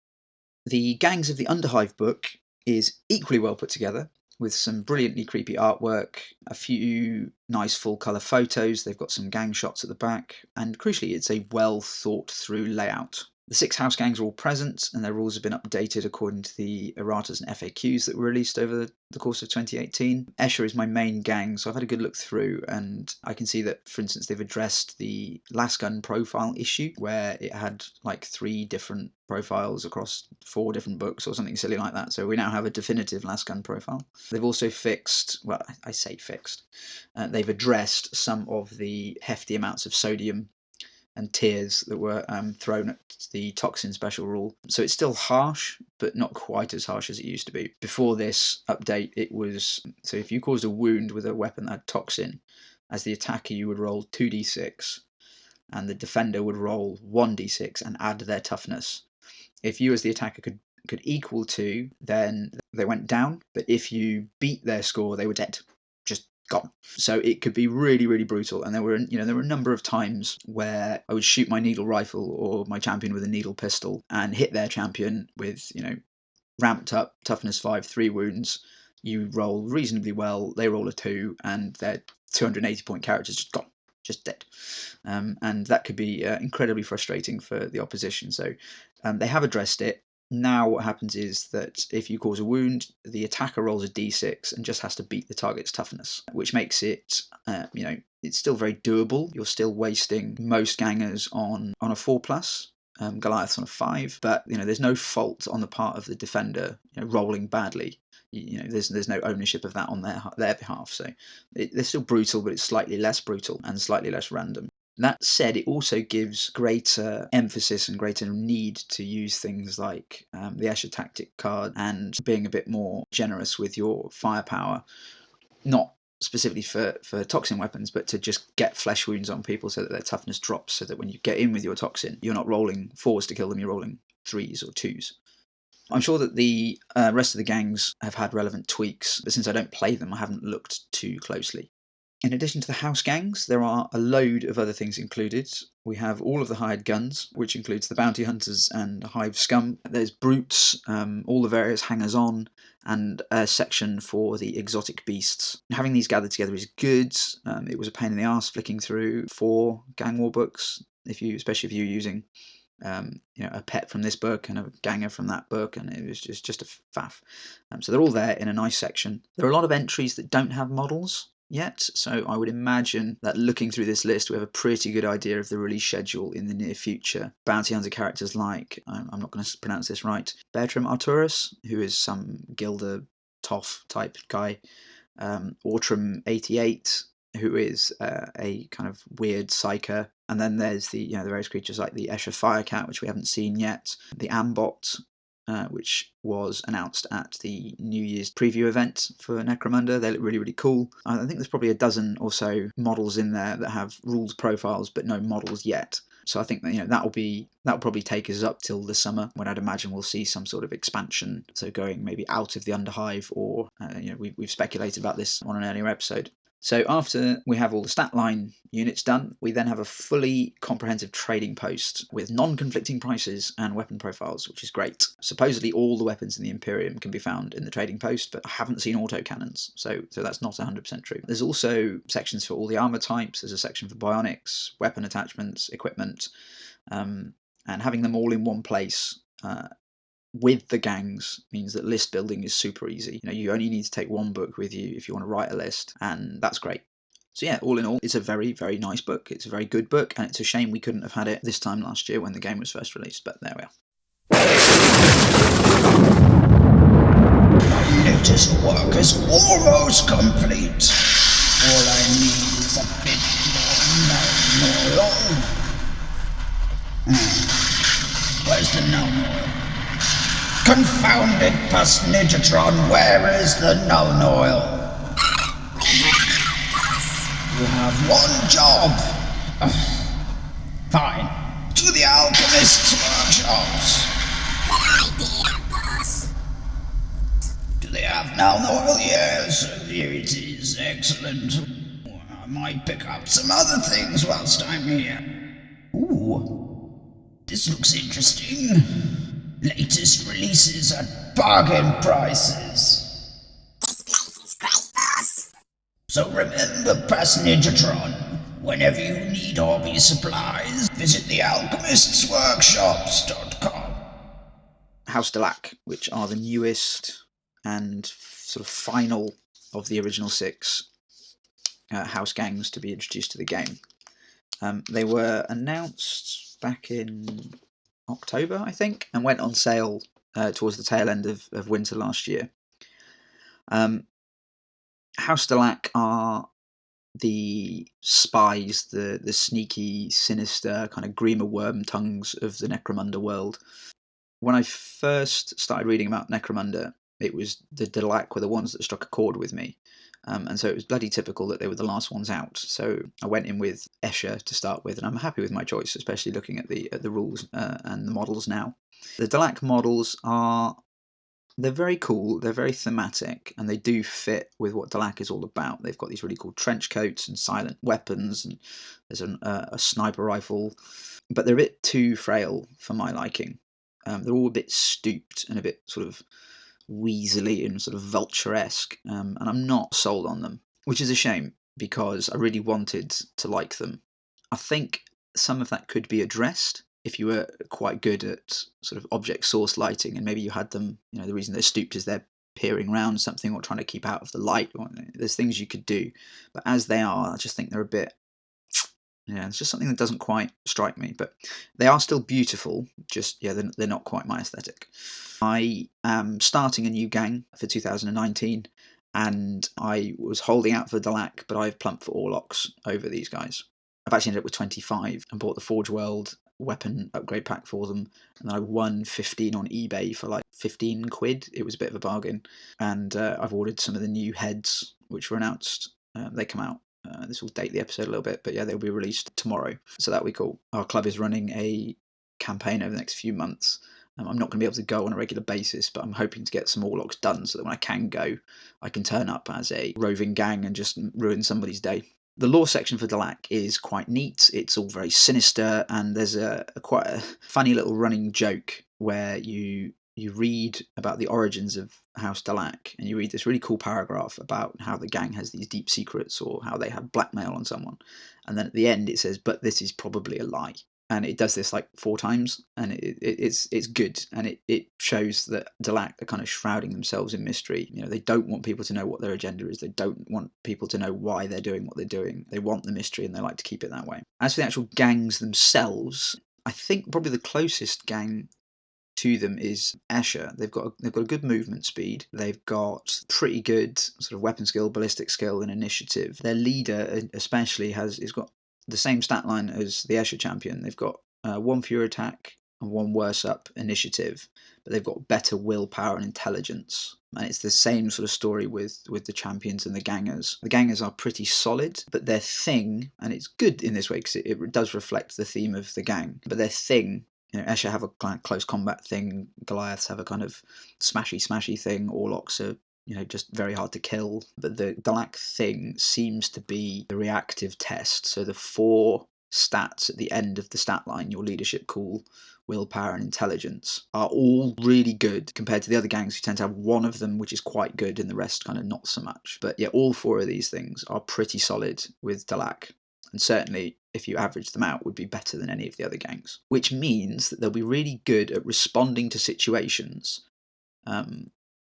S1: The Gangs of the Underhive book is equally well put together, with some brilliantly creepy artwork, a few nice full colour photos, they've got some gang shots at the back, and crucially it's a well thought through layout. The 6 house gangs are all present, and their rules have been updated according to the erratas and FAQs that were released over the course of 2018. Escher is my main gang, so I've had a good look through, and I can see that, for instance, they've addressed the Lasgun profile issue, where it had like 3 different profiles across 4 different books or something silly like that. So we now have a definitive Lasgun profile. They've also fixed, well, I say fixed, they've addressed some of the hefty amounts of sodium and tears that were thrown at the toxin special rule. So it's still harsh, but not quite as harsh as it used to be. Before this update, it was, so if you caused a wound with a weapon that had toxin, as the attacker you would roll 2d6, and the defender would roll 1d6 and add their toughness. If you as the attacker could equal 2, then they went down, but if you beat their score, they were dead. Just gone. So it could be really, really brutal. And there were a number of times where I would shoot my needle rifle or my champion with a needle pistol and hit their champion with, ramped up toughness 5, 3 wounds. You roll reasonably well, they roll a 2, and their 280 point character's just gone, just dead. And that could be incredibly frustrating for the opposition. So they have addressed it. Now what happens is that if you cause a wound, the attacker rolls a d6 and just has to beat the target's toughness, which makes it, it's still very doable. You're still wasting most gangers on a 4+, Goliath's on a 5, but there's no fault on the part of the defender rolling badly. There's no ownership of that on their behalf. So they're still brutal, but it's slightly less brutal and slightly less random. That said, it also gives greater emphasis and greater need to use things like the Escher Tactic card and being a bit more generous with your firepower, not specifically for toxin weapons, but to just get flesh wounds on people so that their toughness drops, so that when you get in with your toxin, you're not rolling 4s to kill them, you're rolling 3s or 2s. I'm sure that the rest of the gangs have had relevant tweaks, but since I don't play them, I haven't looked too closely. In addition to the house gangs, there are a load of other things included. We have all of the hired guns, which includes the bounty hunters and hive scum. There's brutes, all the various hangers-on, and a section for the exotic beasts. Having these gathered together is good. It was a pain in the arse flicking through 4 gang war books, especially if you're using a pet from this book and a ganger from that book, and it was just a faff. So they're all there in a nice section. There are a lot of entries that don't have models yet, so I would imagine that looking through this list, we have a pretty good idea of the release schedule in the near future. Bounty hunter characters like, I'm not going to pronounce this right, Bertram Arturus, who is some Gilder Toff type guy, Ortram88, who is a kind of weird psyker, and then there's the various creatures like the Escher Firecat, which we haven't seen yet, the Ambot, which was announced at the New Year's preview event for Necromunda. They look really, really cool. I think there's probably a dozen or so models in there that have rules profiles, but no models yet. So I think that, that'll probably take us up till the summer, when I'd imagine we'll see some sort of expansion. So going maybe out of the Underhive, or we've speculated about this on an earlier episode. So after we have all the stat line units done, we then have a fully comprehensive trading post with non-conflicting prices and weapon profiles, which is great. Supposedly all the weapons in the Imperium can be found in the trading post, but I haven't seen autocannons, so that's not 100% true. There's also sections for all the armor types. There's a section for bionics, weapon attachments, equipment, and having them all in one place with the gangs means that list building is super easy. You only need to take one book with you if you want to write a list, and that's great. So yeah, all in all, it's a very, very nice book. It's a very good book, and it's a shame we couldn't have had it this time last year when the game was first released, but there we are.
S2: My latest work is almost complete. All I need is a bit more oil. Where's the Nuln Oil? Confounded Pasnidgetron, where is the Nuln Oil? You have one job. Fine. To the alchemist's workshops. Do they have Nuln Oil? Yes, here it is. Excellent. I might pick up some other things whilst I'm here. Ooh, this looks interesting. Latest releases at bargain prices.
S3: This place is great, boss.
S2: So remember, Pasnidgetron, whenever you need hobby supplies, visit thealchemistsworkshops.com.
S1: House Delaque, which are the newest and sort of final of the original 6 house gangs to be introduced to the game. They were announced back in October, I think, and went on sale towards the tail end of winter last year. House Delaque are the spies, the sneaky, sinister, kind of Grima worm tongues of the Necromunda world. When I first started reading about Necromunda, it was the Delaque were the ones that struck a chord with me. And so it was bloody typical that they were the last ones out. So I went in with Escher to start with, and I'm happy with my choice, especially looking at the rules and the models now. The Delaque models they're very cool, they're very thematic, and they do fit with what Delaque is all about. They've got these really cool trench coats and silent weapons, and there's a sniper rifle, but they're a bit too frail for my liking. They're all a bit stooped and a bit sort of weaselly and sort of vulture-esque, and I'm not sold on them, which is a shame because I really wanted to like them. I think some of that could be addressed if you were quite good at sort of object source lighting, and maybe you had them, the reason they're stooped is they're peering around something or trying to keep out of the light. There's things you could do, but as they are, I just think they're a bit, it's just something that doesn't quite strike me. But they are still beautiful, just they're not quite my aesthetic. I am starting a new gang for 2019, and I was holding out for Delaque, but I've plumped for Orlocks over these guys. I've actually ended up with 25 and bought the Forge World weapon upgrade pack for them, and I won 15 on eBay for like 15 quid. It was a bit of a bargain, and I've ordered some of the new heads which were announced. They come out. This will date the episode a little bit, but yeah, they'll be released tomorrow, so that'll be cool. Our club is running a campaign over the next few months. I'm not going to be able to go on a regular basis, but I'm hoping to get some Orlocks done so that when I can go, I can turn up as a roving gang and just ruin somebody's day. The lore section for Delaque is quite neat. It's all very sinister, and there's quite a funny little running joke where you read about the origins of House Delaque, and you read this really cool paragraph about how the gang has these deep secrets or how they have blackmail on someone, and then at the end it says, "But this is probably a lie." And it does this like 4 times, and it's good, and it shows that Delaque are kind of shrouding themselves in mystery. They don't want people to know what their agenda is. They don't want people to know why they're doing what they're doing. They want the mystery, and they like to keep it that way. As for the actual gangs themselves, I think probably the closest gang to them is Escher. They've got a good movement speed. They've got pretty good sort of weapon skill, ballistic skill, and initiative. Their leader especially has got the same stat line as the Escher champion. They've got 1 for your attack, and one worse up initiative, but they've got better willpower and intelligence. And it's the same sort of story with the champions and the gangers. The gangers are pretty solid, but their thing, and it's good in this way because it does reflect the theme of the gang, but their thing, Escher have a kind of close combat thing, Goliaths have a kind of smashy thing, Orlocks are just very hard to kill. But the Delaque thing seems to be the reactive test. So the 4 stats at the end of the stat line, your leadership, cool, willpower and intelligence, are all really good compared to the other gangs who tend to have one of them which is quite good and the rest kind of not so much. But yeah, all 4 of these things are pretty solid with Delaque, and certainly if you average them out would be better than any of the other gangs, which means that they'll be really good at responding to situations,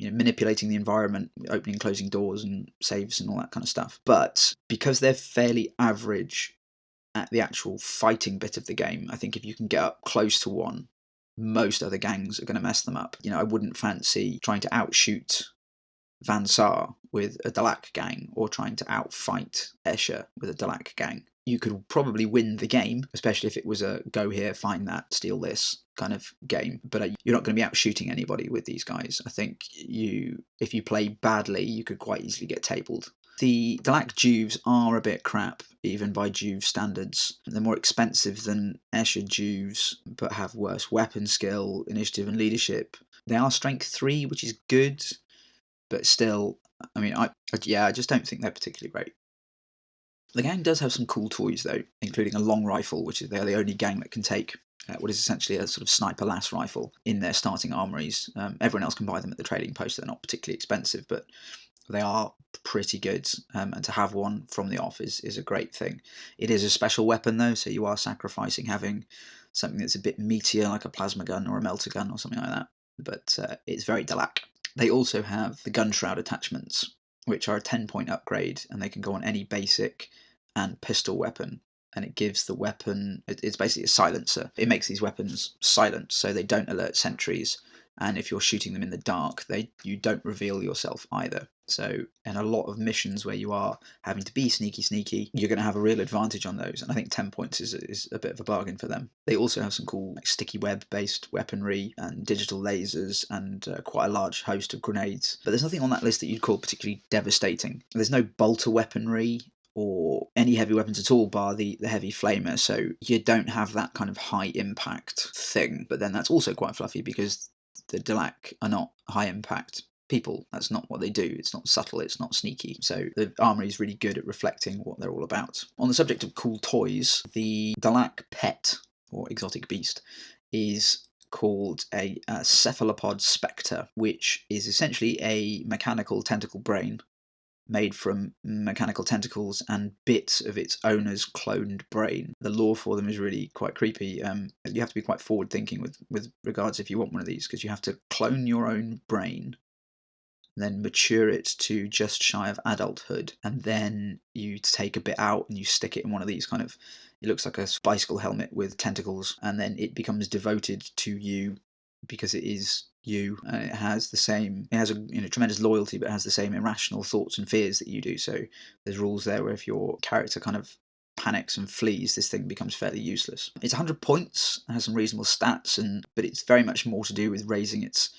S1: manipulating the environment, opening and closing doors and saves and all that kind of stuff. But because they're fairly average at the actual fighting bit of the game, I think if you can get up close to one, most other gangs are going to mess them up. I wouldn't fancy trying to outshoot Van Saar with a Delaque gang or trying to outfight Escher with a Delaque gang. You could probably win the game, especially if it was a go here, find that, steal this kind of game. But you're not going to be outshooting anybody with these guys. I think if you play badly, you could quite easily get tabled. The Delaque Juves are a bit crap, even by Juve standards. They're more expensive than Escher Juves, but have worse weapon skill, initiative and leadership. They are strength 3, which is good, but still, I just don't think they're particularly great. The gang does have some cool toys, though, including a long rifle, which is they're the only gang that can take what is essentially a sort of sniper lass rifle in their starting armories. Everyone else can buy them at the trading post. They're not particularly expensive, but they are pretty good, and to have one from the off is a great thing. It is a special weapon, though, so you are sacrificing having something that's a bit meatier, like a plasma gun or a melter gun or something like that, but it's very Delaque. They also have the gun shroud attachments, which are a 10-point upgrade, and they can go on any basic and pistol weapon, and it gives the weapon, it's basically a silencer. It makes these weapons silent so they don't alert sentries, and if you're shooting them in the dark, you don't reveal yourself either. So in a lot of missions where you are having to be sneaky, you're going to have a real advantage on those, and I think 10 points is a bit of a bargain for them. They also have some cool sticky web based weaponry and digital lasers and quite a large host of grenades, but there's nothing on that list that you'd call particularly devastating. There's no bolter weaponry or any heavy weapons at all, bar the heavy flamer, so you don't have that kind of high impact thing. But then that's also quite fluffy because the Delaque are not high impact people. That's not what they do. It's not subtle, it's not sneaky. So the armory is really good at reflecting what they're all about. On the subject of cool toys, the Delaque pet, or exotic beast, is called a cephalopod spectre, which is essentially a mechanical tentacle brain made from mechanical tentacles and bits of its owner's cloned brain. The lore for them is really quite creepy. You have to be quite forward thinking with regards if you want one of these, because you have to clone your own brain, then mature it to just shy of adulthood, and then you take a bit out and you stick it in one of these kind of, it looks like a bicycle helmet with tentacles, and then it becomes devoted to you because it is you, and it has a tremendous loyalty, but it has the same irrational thoughts and fears that you do. So there's rules there where if your character kind of panics and flees, this thing becomes fairly useless. It's 100 points, it has some reasonable stats, but it's very much more to do with raising its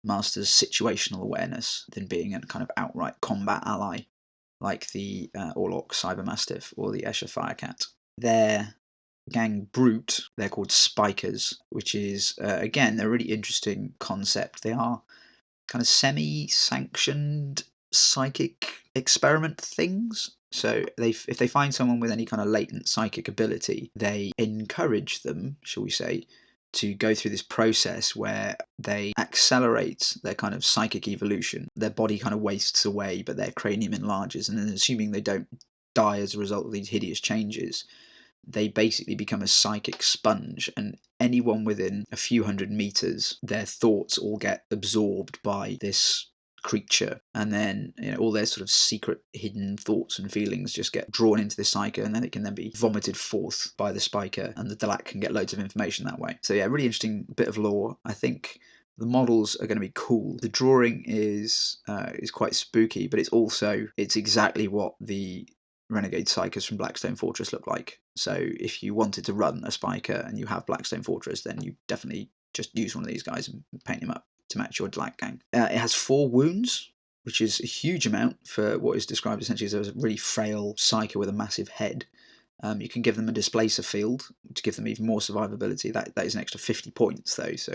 S1: master's situational awareness than being a kind of outright combat ally like the Orlok Cybermastiff or the Escher Firecat. Their gang brute, they're called Spikers, which is, again, they're a really interesting concept. They are kind of semi-sanctioned psychic experiment things. So if they find someone with any kind of latent psychic ability, they encourage them, shall we say, to go through this process where they accelerate their kind of psychic evolution. Their body kind of wastes away, but their cranium enlarges, and then assuming they don't die as a result of these hideous changes, they basically become a psychic sponge, and anyone within a few hundred meters, their thoughts all get absorbed by this creature, and then all their sort of secret hidden thoughts and feelings just get drawn into this psyker, and then it can then be vomited forth by the spiker, and the Delaque can get loads of information that way. So yeah, really interesting bit of lore. I think the models are going to be cool. The drawing is quite spooky, but it's exactly what the renegade psykers from Blackstone Fortress look like. So if you wanted to run a spiker and you have Blackstone Fortress, then you definitely just use one of these guys and paint him up to match your Delaque gang. It has 4 wounds, which is a huge amount for what is described essentially as a really frail psyker with a massive head. You can give them a displacer field to give them even more survivability. That is an extra 50 points though, so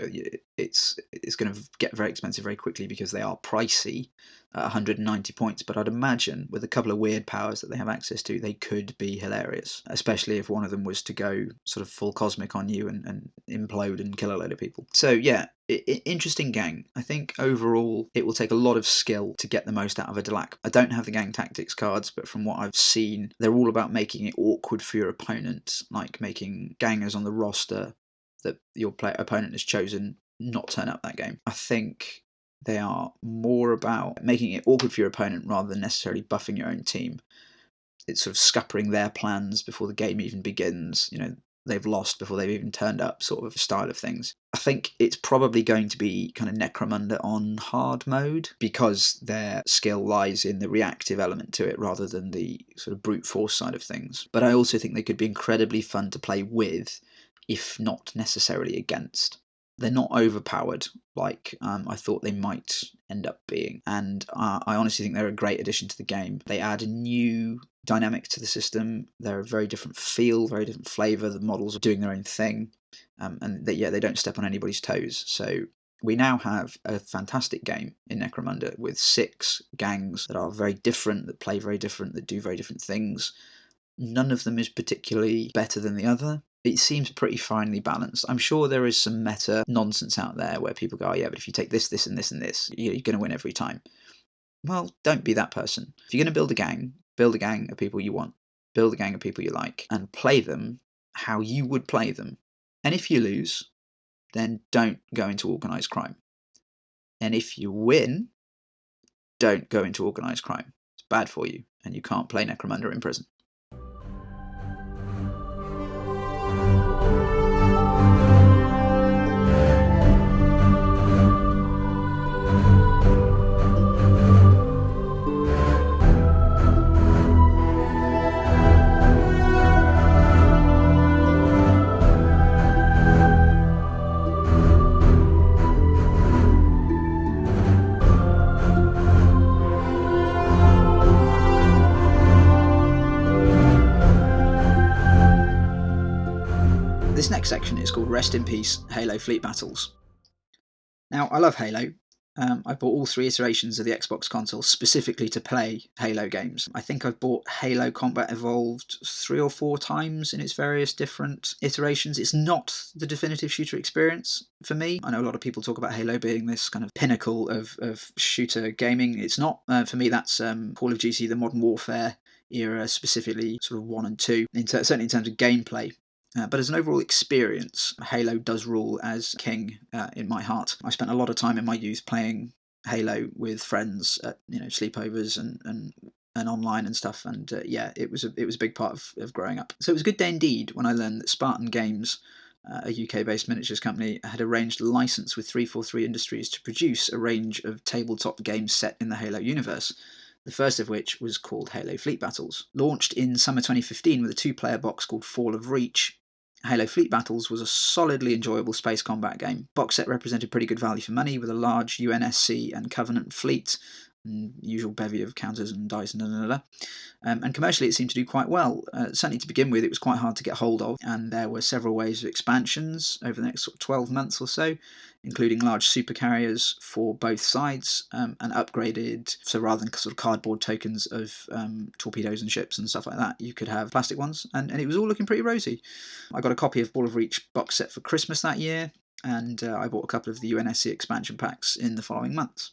S1: it's going to get very expensive very quickly because they are pricey at 190 points. But I'd imagine with a couple of weird powers that they have access to, they could be hilarious, especially if one of them was to go sort of full cosmic on you and implode and kill a load of people. So yeah, interesting gang. I think overall it will take a lot of skill to get the most out of a Delaque. I don't have the gang tactics cards, but from what I've seen, they're all about making it awkward for your opponent, like making gangers on the roster that your opponent has chosen not turn up that game. I think they are more about making it awkward for your opponent rather than necessarily buffing your own team. It's sort of scuppering their plans before the game even begins. They've lost before they've even turned up, sort of style of things. I think it's probably going to be kind of Necromunda on hard mode because their skill lies in the reactive element to it rather than the sort of brute force side of things. But I also think they could be incredibly fun to play with, if not necessarily against. They're not overpowered like I thought they might end up being, and I honestly think they're a great addition to the game. They add a new dynamic to the system. They're a very different feel, very different flavour. The models are doing their own thing, and they don't step on anybody's toes. So we now have a fantastic game in Necromunda with 6 gangs that are very different, that play very different, that do very different things. None of them is particularly better than the other. It seems pretty finely balanced. I'm sure there is some meta nonsense out there where people go, oh yeah, but if you take this, this, and this, and this, you're going to win every time. Well, don't be that person. If you're going to build a gang of people you want. Build a gang of people you like, and play them how you would play them. And if you lose, then don't go into organised crime. And if you win, don't go into organised crime. It's bad for you, and you can't play Necromunda in prison. This next section is called Rest in Peace, Halo Fleet Battles. Now, I love Halo. I bought all 3 iterations of the Xbox console specifically to play Halo games. I think I've bought Halo Combat Evolved 3 or 4 times in its various different iterations. It's not the definitive shooter experience for me. I know a lot of people talk about Halo being this kind of pinnacle of shooter gaming. It's not. For me, that's Call of Duty, the Modern Warfare era, specifically sort of 1 and 2, certainly in terms of gameplay. But as an overall experience, Halo does rule as king in my heart. I spent a lot of time in my youth playing Halo with friends at sleepovers and online and stuff, and it was a big part of growing up. So it was a good day indeed when I learned that Spartan Games, a UK-based miniatures company, had arranged a license with 343 Industries to produce a range of tabletop games set in the Halo universe. The first of which was called Halo Fleet Battles. Launched in summer 2015 with a 2-player box called Fall of Reach, Halo Fleet Battles was a solidly enjoyable space combat game. Box set represented pretty good value for money with a large UNSC and Covenant fleet, usual bevy of counters and dice and commercially it seemed to do quite well. Certainly to begin with, it was quite hard to get hold of, and there were several waves of expansions over the next 12 months or so, including large supercarriers for both sides, and upgraded, so rather than sort of cardboard tokens of torpedoes and ships and stuff like that, you could have plastic ones, and it was all looking pretty rosy. I got a copy of Ball of Reach box set for Christmas that year, and I bought a couple of the UNSC expansion packs in the following months.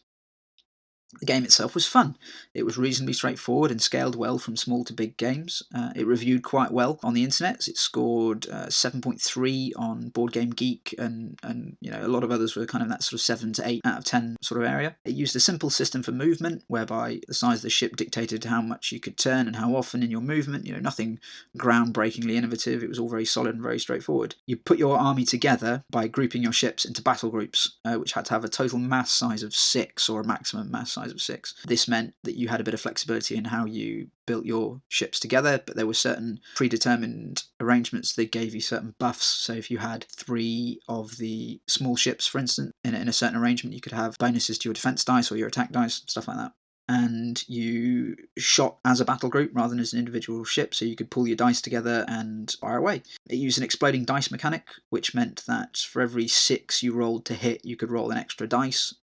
S1: The game itself was fun. It was reasonably straightforward and scaled well from small to big games. It reviewed quite well on the internet. It scored 7.3 on Board Game Geek, and a lot of others were kind of that sort of 7 to 8 out of 10 sort of area. It used a simple system for movement, whereby the size of the ship dictated how much you could turn and how often in your movement. Nothing groundbreakingly innovative. It was all very solid and very straightforward. You put your army together by grouping your ships into battle groups, which had to have a total mass size of 6 or a maximum mass size size of 6. This meant that you had a bit of flexibility in how you built your ships together, but there were certain predetermined arrangements that gave you certain buffs. So if you had 3 of the small ships, for instance, in a certain arrangement, you could have bonuses to your defense dice or your attack dice, stuff like that. And you shot as a battle group rather than as an individual ship, so you could pull your dice together and fire away. It used an exploding dice mechanic, which meant that for every 6 you rolled to hit, you could roll an extra dice,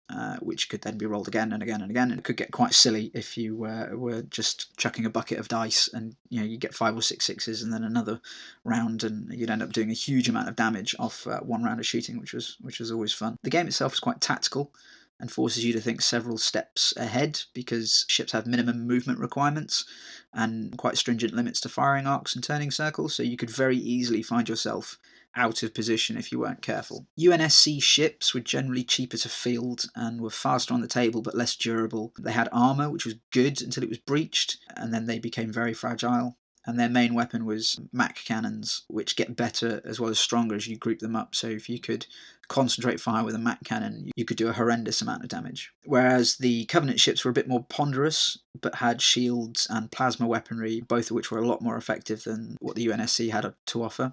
S1: which could then be rolled again and again and again. And it could get quite silly if you were just chucking a bucket of dice, and you get 5 or 6 sixes, and then another round, and you'd end up doing a huge amount of damage off one round of shooting, which was always fun. The game itself is quite tactical and forces you to think several steps ahead, because ships have minimum movement requirements and quite stringent limits to firing arcs and turning circles, so you could very easily find yourself out of position if you weren't careful. UNSC ships were generally cheaper to field and were faster on the table but less durable. They had armour, which was good until it was breached, and then they became very fragile. And their main weapon was Mac cannons, which get better as well as stronger as you group them up. So if you could concentrate fire with a Mac cannon, you could do a horrendous amount of damage. Whereas the Covenant ships were a bit more ponderous, but had shields and plasma weaponry, both of which were a lot more effective than what the UNSC had to offer.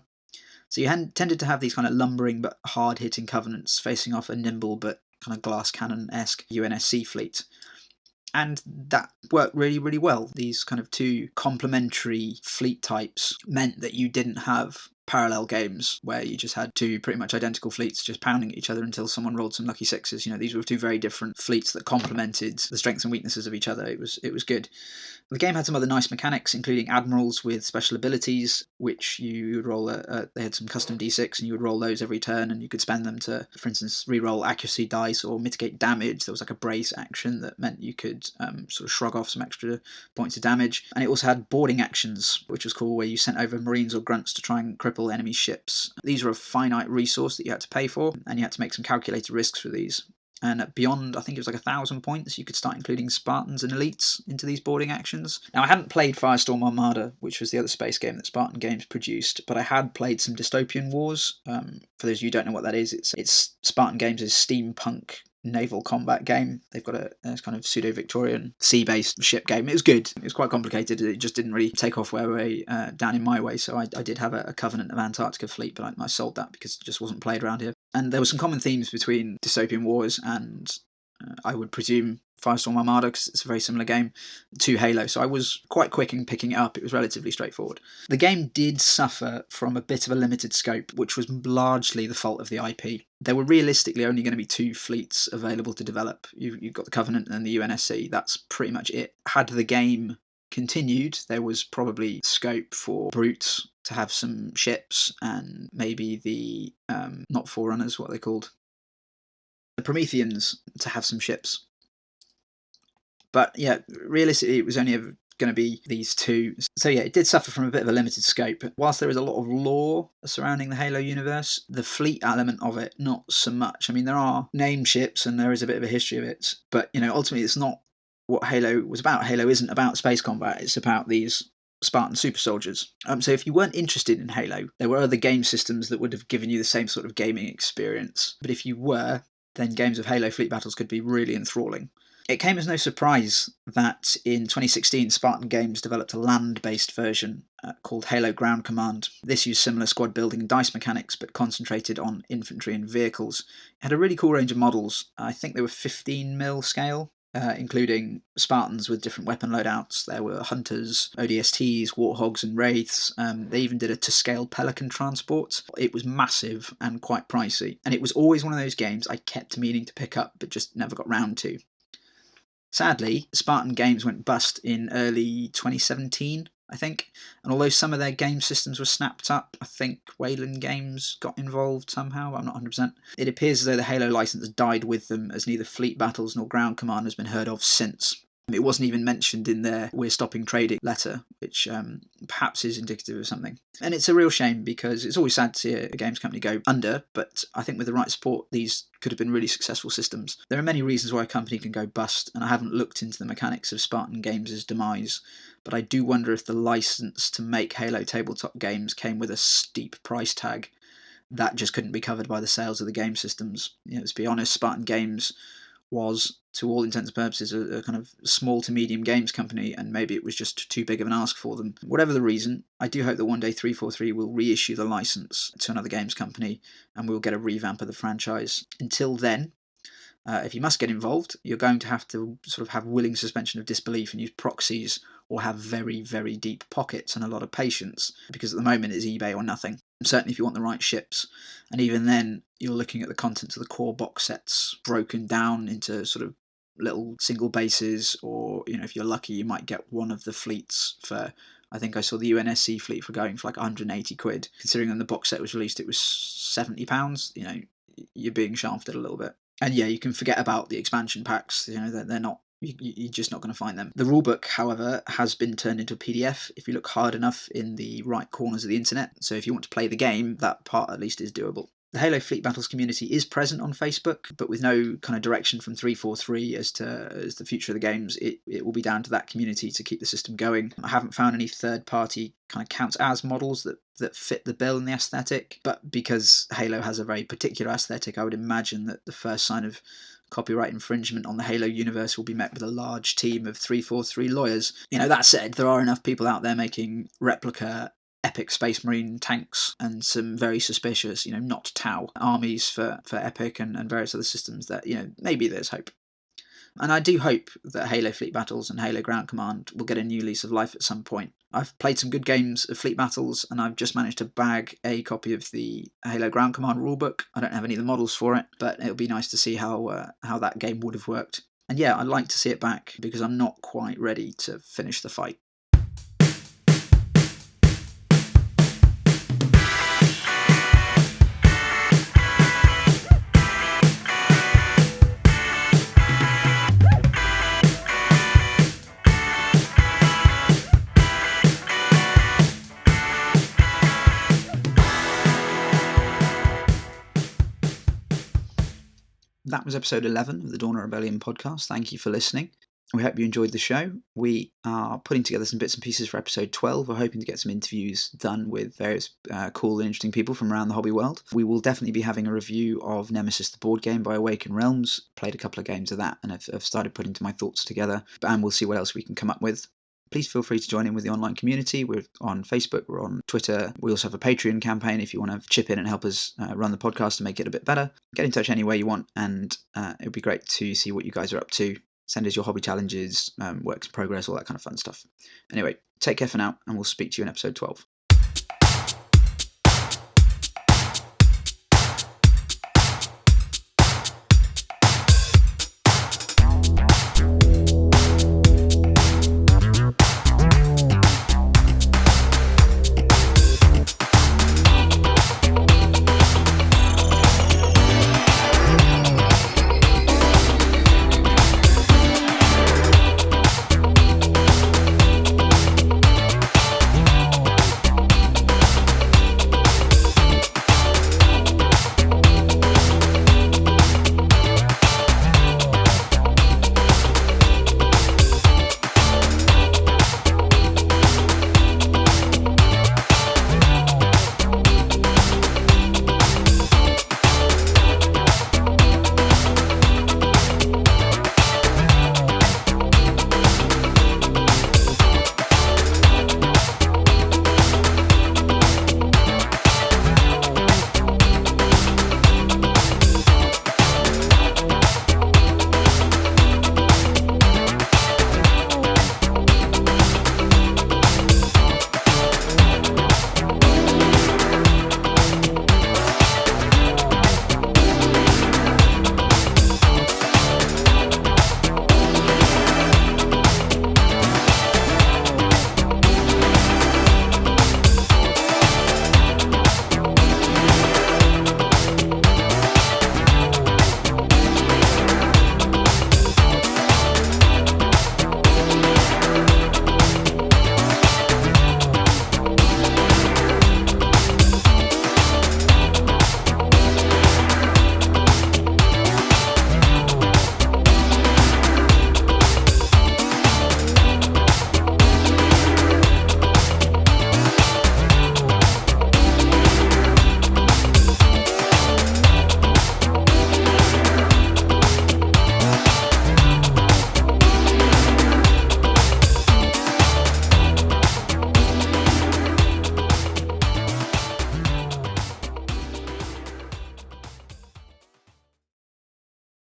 S1: So you tended to have these kind of lumbering but hard-hitting Covenants facing off a nimble but kind of glass cannon-esque UNSC fleet. And that worked really, really well. These kind of 2 complementary fleet types meant that you didn't have parallel games where you just had 2 pretty much identical fleets just pounding at each other until someone rolled some lucky 6s. These were 2 very different fleets that complemented the strengths and weaknesses of each other. It was good. The game had some other nice mechanics, including admirals with special abilities, which you would roll. They had some custom d6, and you would roll those every turn, and you could spend them to, for instance, re-roll accuracy dice or mitigate damage. There was like a brace action that meant you could sort of shrug off some extra points of damage. And it also had boarding actions, which was cool, where you sent over marines or grunts to try and cripple enemy ships. These were a finite resource that you had to pay for, and you had to make some calculated risks for these. And beyond, I think it was like 1,000 points, you could start including Spartans and elites into these boarding actions. Now, I hadn't played Firestorm Armada, which was the other space game that Spartan Games produced, but I had played some Dystopian Wars. For those of you who don't know what that is, it's Spartan Games' steampunk naval combat game. They've got a kind of pseudo-Victorian sea-based ship game. It was good. It was quite complicated. It just didn't really take off down in my way, so I did have a Covenant of Antarctica fleet, but I sold that because it just wasn't played around here. And there were some common themes between Dystopian Wars and, I would presume, Firestorm Armada, because it's a very similar game, to Halo, so I was quite quick in picking it up. It was relatively straightforward. The game did suffer from a bit of a limited scope, which was largely the fault of the IP. There were realistically only going to be 2 fleets available to develop. You've got the Covenant and the UNSC, that's pretty much it. Had the game continued, there was probably scope for Brutes to have some ships, and maybe the, not Forerunners, what are they called? The Prometheans to have some ships. But yeah, realistically, it was only ever going to be these 2. So yeah, it did suffer from a bit of a limited scope. Whilst there is a lot of lore surrounding the Halo universe, the fleet element of it, not so much. I mean, there are named ships and there is a bit of a history of it, but ultimately it's not what Halo was about. Halo isn't about space combat, it's about these Spartan super soldiers. So if you weren't interested in Halo, there were other game systems that would have given you the same sort of gaming experience. But if you were, then games of Halo fleet battles could be really enthralling. It came as no surprise that in 2016 Spartan Games developed a land-based version called Halo Ground Command. This used similar squad building and dice mechanics but concentrated on infantry and vehicles. It had a really cool range of models. I think they were 15mm scale, including Spartans with different weapon loadouts. There were Hunters, ODSTs, Warthogs and Wraiths. They even did a to-scale Pelican transport. It was massive and quite pricey, and it was always one of those games I kept meaning to pick up but just never got round to. Sadly, Spartan Games went bust in early 2017, I think, and although some of their game systems were snapped up, I think Wayland Games got involved somehow, but I'm not 100%. It appears as though the Halo license died with them, as neither Fleet Battles nor Ground Command has been heard of since. It wasn't even mentioned in their "We're stopping trading" letter, which perhaps is indicative of something. And it's a real shame, because it's always sad to see a games company go under, but I think with the right support, these could have been really successful systems. There are many reasons why a company can go bust, and I haven't looked into the mechanics of Spartan Games' demise, but I do wonder if the license to make Halo tabletop games came with a steep price tag that just couldn't be covered by the sales of the game systems. Let's be honest, Spartan Games was, to all intents and purposes, a kind of small to medium games company, and maybe it was just too big of an ask for them. Whatever the reason, I do hope that one day 343 will reissue the license to another games company and we'll get a revamp of the franchise. Until then, if you must get involved, you're going to have sort of have willing suspension of disbelief and use proxies, or have very, very deep pockets and a lot of patience, because at the moment it's eBay or nothing. Certainly if you want the right ships. And even then, you're looking at the contents of the core box sets broken down into sort of little single bases, or, if you're lucky, you might get one of the fleets for, I think I saw the UNSC fleet for going for like 180 quid. Considering when the box set was released, it was £70. You're being shafted a little bit. And yeah, you can forget about the expansion packs. They're not. You're just not going to find them. The rulebook, however, has been turned into a PDF if you look hard enough in the right corners of the internet. So if you want to play the game, that part at least is doable. The Halo Fleet Battles community is present on Facebook, but with no kind of direction from 343 as the future of the games. It will be down to that community to keep the system going. I haven't found any third-party kind of counts as models that fit the bill and the aesthetic, but because Halo has a very particular aesthetic, I would imagine that the first sign of copyright infringement on the Halo universe will be met with a large team of 343 lawyers. That said, there are enough people out there making replica Epic Space Marine tanks and some very suspicious, not Tau armies for Epic and various other systems that, maybe there's hope. And I do hope that Halo Fleet Battles and Halo Ground Command will get a new lease of life at some point. I've played some good games of Fleet Battles, and I've just managed to bag a copy of the Halo Ground Command rulebook. I don't have any of the models for it, but it'll be nice to see how that game would have worked. And yeah, I'd like to see it back, because I'm not quite ready to finish the fight. That was episode 11 of the Dawn of Rebellion podcast. Thank you for listening. We hope you enjoyed the show. We are putting together some bits and pieces for episode 12. We're hoping to get some interviews done with various cool and interesting people from around the hobby world. We will definitely be having a review of Nemesis the board game by Awakened Realms. Played a couple of games of that and have started putting my thoughts together. And we'll see what else we can come up with. Please feel free to join in with the online community. We're on Facebook, we're on Twitter. We also have a Patreon campaign if you want to chip in and help us run the podcast and make it a bit better. Get in touch any way you want, and it would be great to see what you guys are up to. Send us your hobby challenges, works in progress, all that kind of fun stuff. Anyway, take care for now, and we'll speak to you in episode 12.